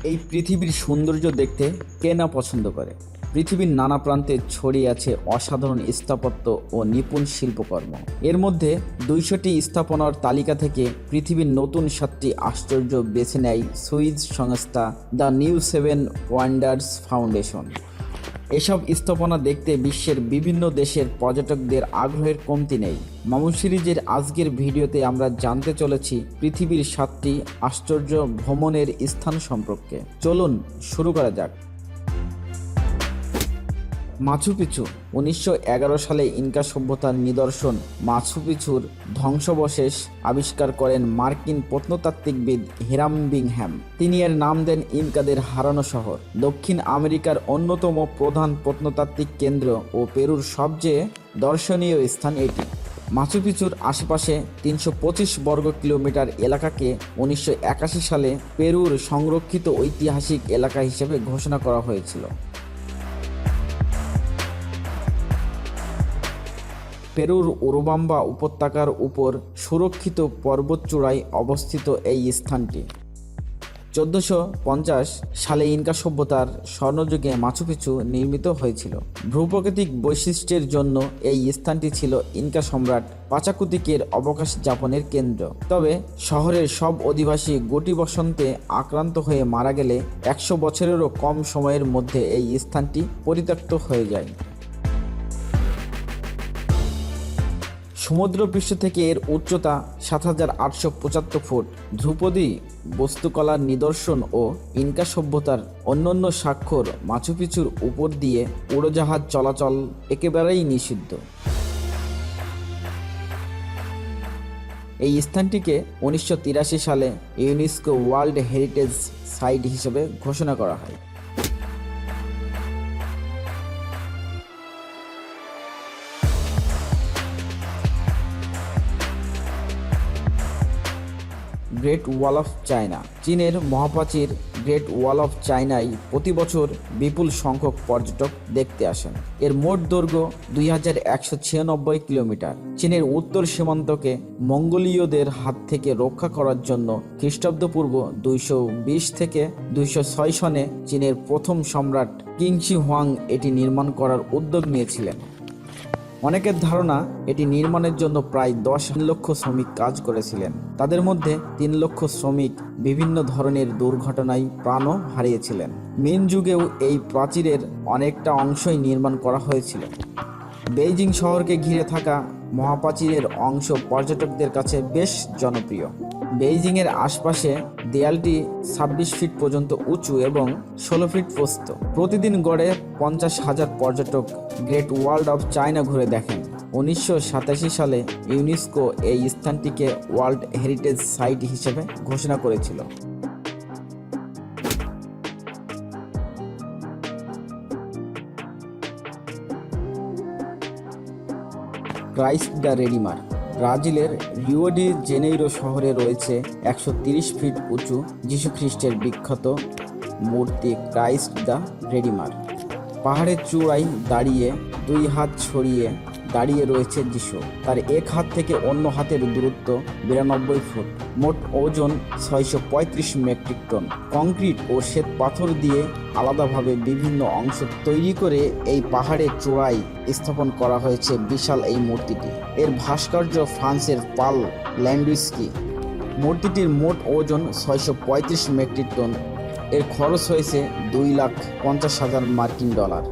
এই পৃথিবীর সৌন্দর্য দেখতে কে না পছন্দ করে। পৃথিবীর নানা প্রান্তে ছড়িয়ে আছে অসাধারণ স্থাপত্য ও নিপুণ শিল্পকর্ম। এর মধ্যে 200টি স্থাপনার তালিকা থেকে পৃথিবীর নতুন 7টি আশ্চর্য বেছে নেয় সুইস সংস্থা the new seven wonders foundation. এসব স্থাপনা দেখতে বিশ্বের বিভিন্ন দেশের পর্যটকদের আগ্রহের কমতি নেই। মামুন সিরিজের আজকের ভিডিওতে আমরা জানতে চলেছি পৃথিবীর 7টি আশ্চর্য ভ্রমণের স্থান সম্পর্কে। চলুন শুরু করা যাক। মাচু পিছু 1911 সালে ইনকা সভ্যতার নিদর্শন মাচু পিছুর ধ্বংসাবশেষ আবিষ্কার করেন মার্কিন প্রত্নতাত্ত্বিকবিদ হিরাম বিংহ্যাম। তিনি এর নাম দেন ইনকাদের হারানো শহর। দক্ষিণ আমেরিকার অন্যতম প্রধান প্রত্নতাত্ত্বিক কেন্দ্র ও পেরুর সবচেয়ে দর্শনীয় স্থান এটি। মাচু পিছুর আশেপাশে 325 বর্গ কিলোমিটার এলাকাকে 1981 সালে পেরুর সংরক্ষিত ঐতিহাসিক এলাকা হিসেবে ঘোষণা করা হয়েছিল। পেরুর উরুবাম্বা উপত্যকার উপর সুরক্ষিত পর্বতচূড়ায় অবস্থিত এই স্থানটি 1450 সালে ইনকা সভ্যতার স্বর্ণযুগে মাচু পিছু নির্মিত হয়েছিল। ভূপ্রাকৃতিক বৈশিষ্ট্যের জন্য এই স্থানটি ছিল ইনকা সম্রাট পাচাকুতিকের অবকাশ যাপনের কেন্দ্র। তবে শহরের সব অধিবাসী গুটি বসন্তে আক্রান্ত হয়ে মারা গেলে 100 বছরেরও কম সময়ের মধ্যে এই স্থানটি পরিত্যক্ত হয়ে যায়। সমুদ্রপৃষ্ঠ থেকে এর উচ্চতা 7875 ফুট। ধ্রুপদী বস্তুকলার নিদর্শন ও ইনকা সভ্যতার অন্যান্য স্বাক্ষর মাচু পিছুর উপর দিয়ে উড়োজাহাজ চলাচল একেবারেই নিষিদ্ধ। এই স্থানটিকে 1983 সালে ইউনেস্কো ওয়ার্ল্ড হেরিটেজ সাইট হিসেবে ঘোষণা করা হয়। Great wall of China. চীনের মহাপ্রাচীর গ্রেট ওয়াল অফ চায়নায় প্রতি বছর বিপুল সংখ্যক পর্যটক দেখতে আসেন। এর মোট দৈর্ঘ্য 2196 কিলোমিটার। চীনের উত্তর সীমান্তকে মঙ্গোলীয়দের হাত থেকে রক্ষা করার জন্য খ্রিস্টাব্দপূর্ব 220 থেকে 206 সনে চীনের প্রথম সম্রাট কিং শি হুয়াং এটি নির্মাণ করার উদ্যোগ নিয়েছিলেন। অনেকের ধারণা এটি নির্মাণের জন্য প্রায় 10 লক্ষ শ্রমিক কাজ করেছিলেন। তাদের মধ্যে 3 লক্ষ শ্রমিক বিভিন্ন ধরনের দুর্ঘটনায় প্রাণও হারিয়েছিলেন। মিন যুগেও এই প্রাচীরের অনেকটা অংশই নির্মাণ করা হয়েছিল। বেইজিং শহরকে ঘিরে থাকা মহাপ্রাচীরের অংশ পর্যটকদের কাছে বেশ জনপ্রিয়। বেইজিংয়ের আশপাশে দেয়ালটি 26 ফিট পর্যন্ত উঁচু এবং 16 ফিট প্রস্থ। প্রতিদিন গড়ে 50,000 পর্যটক গ্রেট ওয়াল অফ চায়না ঘুরে দেখেন। 1987 সালে ইউনেস্কো এই স্থানটিকে ওয়ার্ল্ড হেরিটেজ সাইট হিসেবে ঘোষণা করেছিল। Christ the Redeemer. ব্রাজিলের রিও ডি জেনেইরো শহরে রয়েছে 130 ফিট উঁচু যীশুখ্রিস্টের বিখ্যাত মূর্তি ক্রাইস্ট দ্য রেডিমার। পাহাড়ের চূড়ায় দাঁড়িয়ে 2 হাত ছড়িয়ে দাঁড়িয়ে রয়েছে যিশু। তার এক হাত থেকে অন্য হাতের দূরত্ব 92 ফুট। মোট ওজন 635 মেট্রিক টন। কংক্রিট ও শ্বেত পাথর দিয়ে আলাদাভাবে বিভিন্ন অংশ তৈরি করে এই পাহাড়ের চূড়ায় স্থাপন করা হয়েছে বিশাল এই মূর্তিটি। এর ভাস্কর্য ফ্রান্সের পাল ল্যান্ডুস্কি। মূর্তিটির মোট ওজন 635 মেট্রিক টন। এর খরচ হয়েছে $2,50,000 মার্কিন ডলার।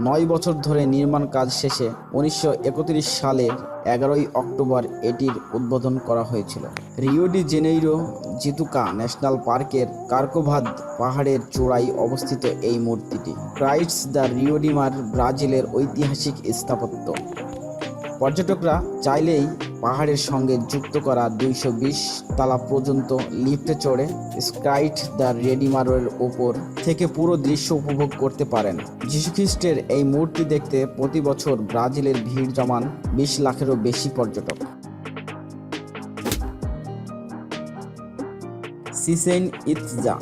9 বছর ধরে নির্মাণ কাজ শেষে 1931 সালের 11 অক্টোবর এটির উদ্বোধন করা হয়েছিল। রিও ডি জেনেইরো জিতুকা ন্যাশনাল পার্কের কার্কোভাদ পাহাড়ের চূড়ায় অবস্থিত এই মূর্তিটি ক্রাইস্ট দ্য রিওডিমার ব্রাজিলের ঐতিহাসিক স্থাপত্য। পর্যটকরা চাইলেই পাহাড়ের সঙ্গে যুক্ত করা 220 তলা পর্যন্ত লিফটে চড়ে ক্রাইস্ট দ্য রেডিমারের ওপর থেকে পুরো দৃশ্য উপভোগ করতে পারেন। যীশুখ্রিস্টের এই মূর্তি দেখতে প্রতি বছর ব্রাজিলের ভিড় জমান 20 লাখেরও বেশি পর্যটক। Chichen Itza.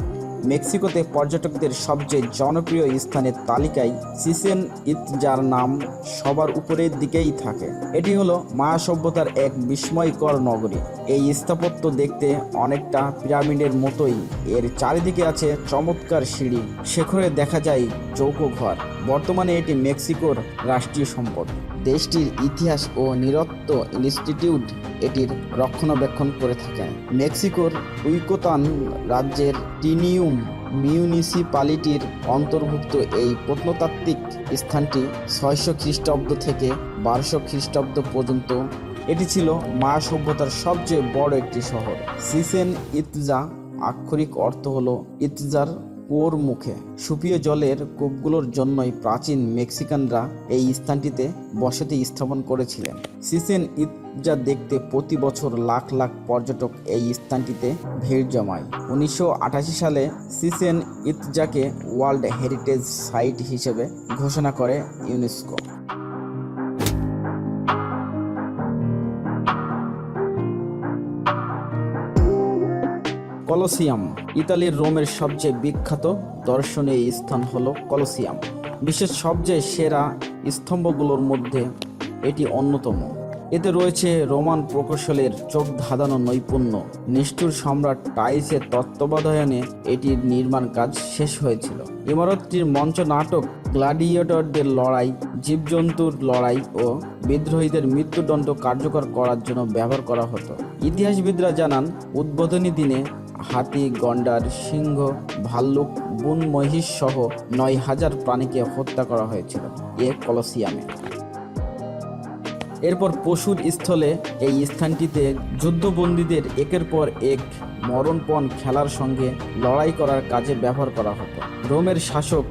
মেক্সিকোতে পর্যটকদের সবচেয়ে জনপ্রিয় স্থানের তালিকায় চিচেন ইৎজার নাম সবার উপরের দিকেই থাকে। এটি হলো মায়া সভ্যতার এক বিস্ময়কর নগরী। এই স্থাপত্য দেখতে অনেকটা পিরামিডের মতোই। এর চারিদিকে আছে চমৎকার সিঁড়ি, শেখরে দেখা যায় চৌকো ঘর। বর্তমানে এটি মেক্সিকোর রাষ্ট্রীয় সম্পদ। দেশটির ইতিহাস ও নৃতত্ব ইনস্টিটিউট এটির রক্ষণাবেক্ষণ করে থাকে। মেক্সিকোর উইকোতান রাজ্যের টিনিউম মিউনিসিপালিটির অন্তর্ভুক্ত এই প্রত্নতাত্ত্বিক স্থানটি 600 খ্রিস্টাব্দ থেকে 1200 খ্রিস্টাব্দ পর্যন্ত এটি ছিল মায়া সভ্যতার সবচেয়ে বড় একটি শহর। চিচেন ইৎজা আক্ষরিক অর্থ হলো ইৎজার কুয়োর মুখে। সুপেয় জলের কূপগুলোর জন্যই প্রাচীন মেক্সিকানরা এই স্থানটিতে বসতি স্থাপন করেছিলেন। চিচেন ইৎজা দেখতে প্রতি বছর লাখ লাখ পর্যটক এই স্থানটিতে ভিড় জমায়। 1988 সালে চিচেন ইৎজাকে ওয়ার্ল্ড হেরিটেজ সাইট হিসেবে ঘোষণা করে ইউনেস্কো। কলোসিয়াম ইতালির রোমের সবচেয়ে বিখ্যাত দর্শনীয় স্থান হলো কলোসিয়াম। বিশ্বের সবচেয়ে সেরা স্তম্ভগুলোর মধ্যে এটি অন্যতম। এতে রয়েছে রোমান প্রকৌশলের চোখ ধাঁধানো নৈপুণ্য। নিষ্ঠুর সম্রাট টাইসের তত্ত্বাবধানে এটির নির্মাণ কাজ শেষ হয়েছিল। ইমারতটির মঞ্চ নাটক, গ্ল্যাডিয়েটরদের লড়াই, জীবজন্তুর লড়াই ও বিদ্রোহীদের মৃত্যুদণ্ড কার্যকর করার জন্য ব্যবহার করা হতো। ইতিহাসবিদরা জানান, উদ্বোধনী দিনে হাতি, গন্ডার, সিংহ, ভাল্লুক, বুন মহিষ সহ 9000 প্রাণীকে হত্যা করা হয়েছিল কলোসিয়ামে। এরপর পশুর স্থলে এই স্থানটিতে যুদ্ধবন্দীদের একের পর এক মরণপণ খেলার সঙ্গে লড়াই করার কাজে ব্যবহার করা হতো। রোমের শাসক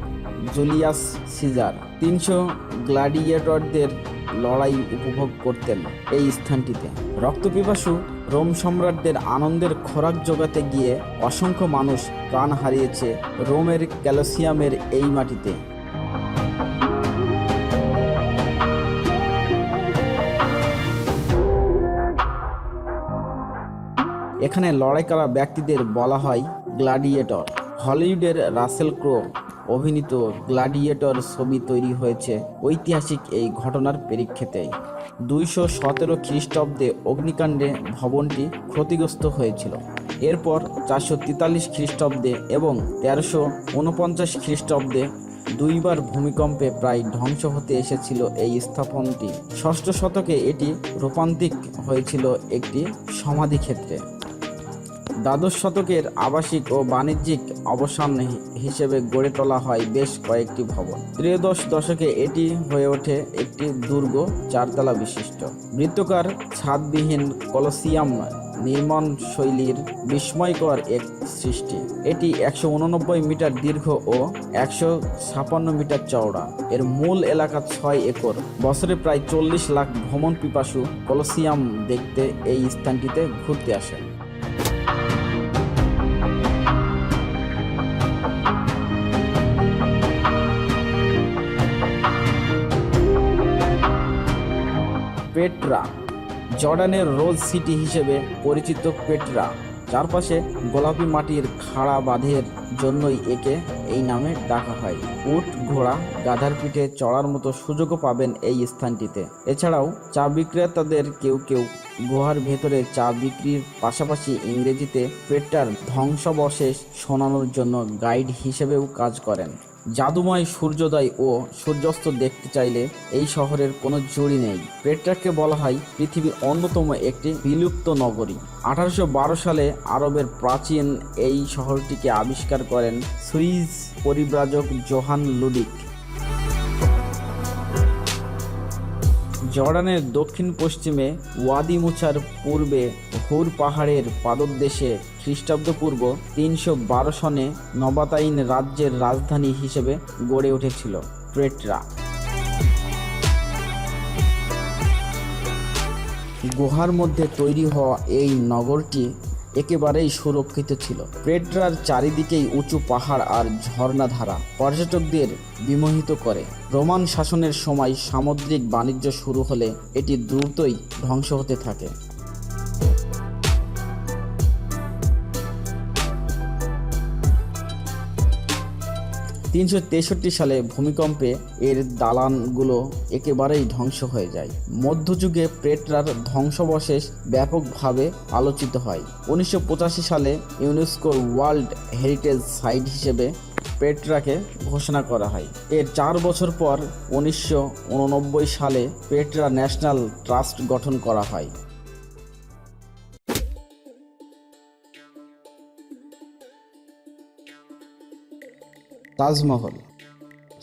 জুলিয়াস সিজার 300 গ্ল্যাডিয়েটরদের লড়াই উপভোগ করতেন এই স্থানটিতে। রক্তপিপাসু রোম সম্রাটদের আনন্দের খোরাক জোগাতে গিয়ে অসংখ্য মানুষ প্রাণ হারিয়েছে রোমের কলোসিয়ামের এই মাটিতে। এখানে লড়াই করা ব্যক্তিদের বলা হয় গ্ল্যাডিয়েটর। হলিউডের রাসেল ক্রো অভিনীত গ্ল্যাডিয়েটর ছবি তৈরি হয়েছে ঐতিহাসিক এই ঘটনার পরিপ্রেক্ষিতে। 217 খ্রিস্টাব্দে অগ্নিকাণ্ডে ভবনটি ক্ষতিগ্রস্ত হয়েছিল। এরপর 443 খ্রিস্টাব্দে এবং 1349 খ্রিস্টাব্দে দুইবার ভূমিকম্পে প্রায় ধ্বংস হতে এসেছিল এই স্থাপনটি। 6ষ্ঠ শতকে এটি রূপান্তরিত হয়েছিল একটি সমাধিক্ষেত্রে। দ্বাদশ শতকের আবাসিক ও বাণিজ্যিক অবস্থান হিসেবে গড়ে তোলা হয় বেশ কয়েকটি ভবন। ত্রয়োদশ দশকে এটি হয়ে ওঠে একটি দুর্গ, 4 তলা বিশিষ্ট। বৃত্তাকার ছাদবিহীন কলোসিয়াম নির্মাণ শৈলীর বিস্ময়কর এক সৃষ্টি। এটি 189 মিটার দীর্ঘ ও 156 মিটার চওড়া। এর মূল এলাকা 6 একর। বছরে প্রায় 40 লাখ ভ্রমণ পিপাসু কলোসিয়াম দেখতে এই স্থানটিতে ঘুরতে আসেন। পেট্রা জর্ডানের রোজ সিটি হিসেবে পরিচিত পেট্রা চারপাশে গোলাপি মাটির খাড়া বাঁধের জন্যই একে এই নামে ডাকা হয়। উট, ঘোড়া, গাধার পিঠে চড়ার মতো সুযোগও পাবেন এই স্থানটিতে। এছাড়াও চা বিক্রেতাদের কেউ কেউ গুহার ভেতরে চা বিক্রির পাশাপাশি ইংরেজিতে পেট্রার ধ্বংসাবশেষ শোনানোর জন্য গাইড হিসেবেও কাজ করেন। জাদুময় সূর্যোদয় ও সূর্যাস্ত দেখতে চাইলে এই শহরের কোনো জুড়ি নেই। পেট্রাকে বলা হয় পৃথিবীর অন্যতম একটি বিলুপ্ত নগরী। 1812 সালে আরবের প্রাচীন এই শহরটিকে আবিষ্কার করেন সুইস পরিব্রাজক জোহান লুডিক। জর্ডানের দক্ষিণ পশ্চিমে ওয়াদি মুছার পূর্বে হুর পাহাড়ের পাদদেশে খ্রিস্টাব্দপূর্ব 312 সনে নবাতাইন রাজ্যের রাজধানী হিসেবে গড়ে উঠেছিল পেট্রা। গুহার মধ্যে তৈরি হওয়া এই নগরটি একেবারেই সুরক্ষিত ছিল। পেট্রার চারিদিকেই উঁচু পাহাড় আর ঝর্ণাধারা পর্যটকদের বিমোহিত করে। রোমান শাসনের সময় সামুদ্রিক বাণিজ্য শুরু হলে এটি দ্রুতই ধ্বংস হতে থাকে। 363 সালে ভূমিকম্পে এর দালানগুলো একেবারেই ধ্বংস হয়ে যায়। মধ্যযুগে পেট্রার ধ্বংসাবশেষ ব্যাপকভাবে আলোচিত হয়। 1985 সালে ইউনেস্কোর ওয়ার্ল্ড হেরিটেজ সাইট হিসেবে পেট্রাকে ঘোষণা করা হয়। এর 4 বছর পর 1989 সালে পেট্রা ন্যাশনাল ট্রাস্ট গঠন করা হয়। তাজমহল।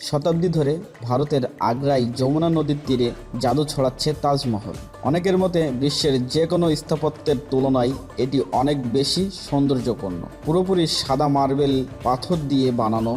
শতাব্দী ধরে ভারতের আগ্রায় যমুনা নদীর তীরে জাদু ছড়াচ্ছে তাজমহল। অনেকের মতে বিশ্বের যে কোনো স্থাপত্যের তুলনায় এটি অনেক বেশি সৌন্দর্যপূর্ণ। পুরোপুরি সাদা মার্বেল পাথর দিয়ে বানানো,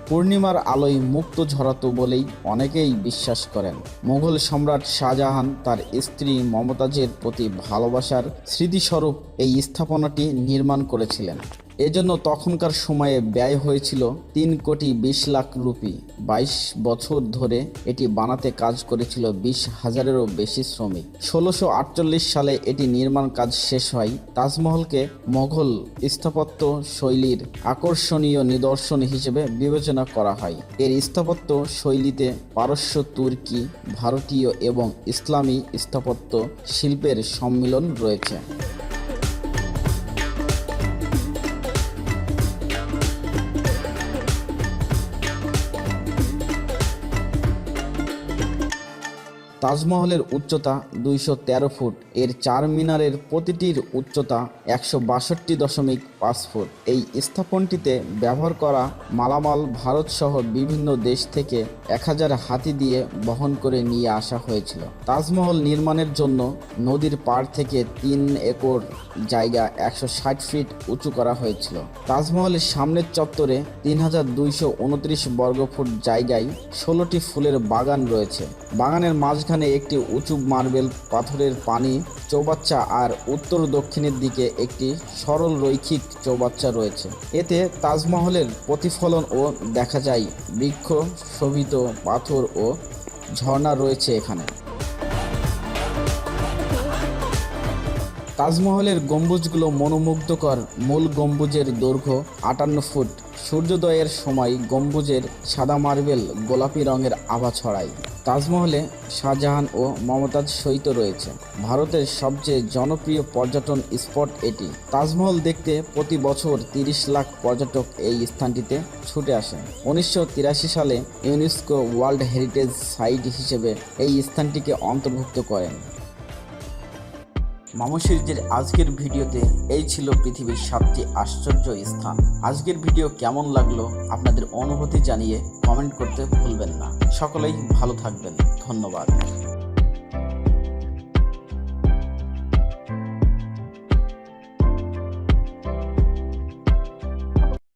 পূর্ণিমার আলোয় মুক্ত ঝরাতো বলেই অনেকেই বিশ্বাস করেন। মুঘল সম্রাট শাহজাহান তার স্ত্রী মমতাজের প্রতি ভালোবাসার স্মৃতিস্বরূপ এই স্থাপনাটি নির্মাণ করেছিলেন। এজন্য তখনকার সময়ে ব্যয় হয়েছিল 3,20,00,000 রুপি। 22 বছর ধরে এটি বানাতে কাজ করেছিল 20,000-এরও বেশি শ্রমিক। 1648 সালে এটি নির্মাণ কাজ শেষ হয়। তাজমহলকে মোগল স্থাপত্য শৈলীর আকর্ষণীয় নিদর্শন হিসেবে বিবেচনা করা হয়। এর স্থাপত্য শৈলীতে পারস্য, তুর্কি, ভারতীয় এবং ইসলামী স্থাপত্য শিল্পের সম্মিলন রয়েছে। তাজমহলের উচ্চতা 213 ফুট। এর 4 মিনারের প্রতিটির উচ্চতা 162.5 ফুট। এই স্থাপনটিতে ব্যবহার করা মালামাল ভারত সহ বিভিন্ন দেশ থেকে 1000 হাতি দিয়ে বহন করে নিয়ে আসা হয়েছিল। তাজমহল নির্মাণের জন্য নদীর পাড় থেকে 3 একর জায়গা 160 ফিট উঁচু করা হয়েছিল। তাজমহলের সামনের চত্বরে 3229 বর্গফুট জায়গায় 16টি ফুলের বাগান রয়েছে। বাগানের মাঝখানে একটি উঁচু মার্বেল পাথরের পানি চৌবাচ্চা আর উত্তর দক্ষিণের দিকে একটি সরল রৈখিক চৌবাচ্চা রয়েছে। এতে তাজমহলের প্রতিফলন ও দেখা যায়। বৃক্ষ শোভিত পাথর ও ঝর্ণা রয়েছে এখানে। তাজমহলের গম্বুজগুলো মনোমুগ্ধকর। মূল গম্বুজের দৈর্ঘ্য 58 ফুট। সূর্যোদয়ের সময় গম্বুজের সাদা মার্বেল গোলাপি রঙের আভা ছড়ায়। তাজমহলে শাহজাহান ও মমতাজ সৈত রয়েছে। ভারতের সবচেয়ে জনপ্রিয় পর্যটন স্পট এটি। তাজমহল দেখতে প্রতি বছর 30 লাখ পর্যটক এই স্থানটিতে ছুটে আসেন। 1983 সালে ইউনেস্কো ওয়ার্ল্ড হেরিটেজ সাইট হিসেবে এই স্থানটিকে অন্তর্ভুক্ত করেন। মামু সিরিজের আজকের ভিডিওতে এই ছিল পৃথিবীর 7টি আশ্চর্য স্থান। আজকের ভিডিও কেমন লাগলো আপনাদের অনুভূতি জানিয়ে কমেন্ট করতে ভুলবেন না। সকলেই ভালো থাকবেন। ধন্যবাদ।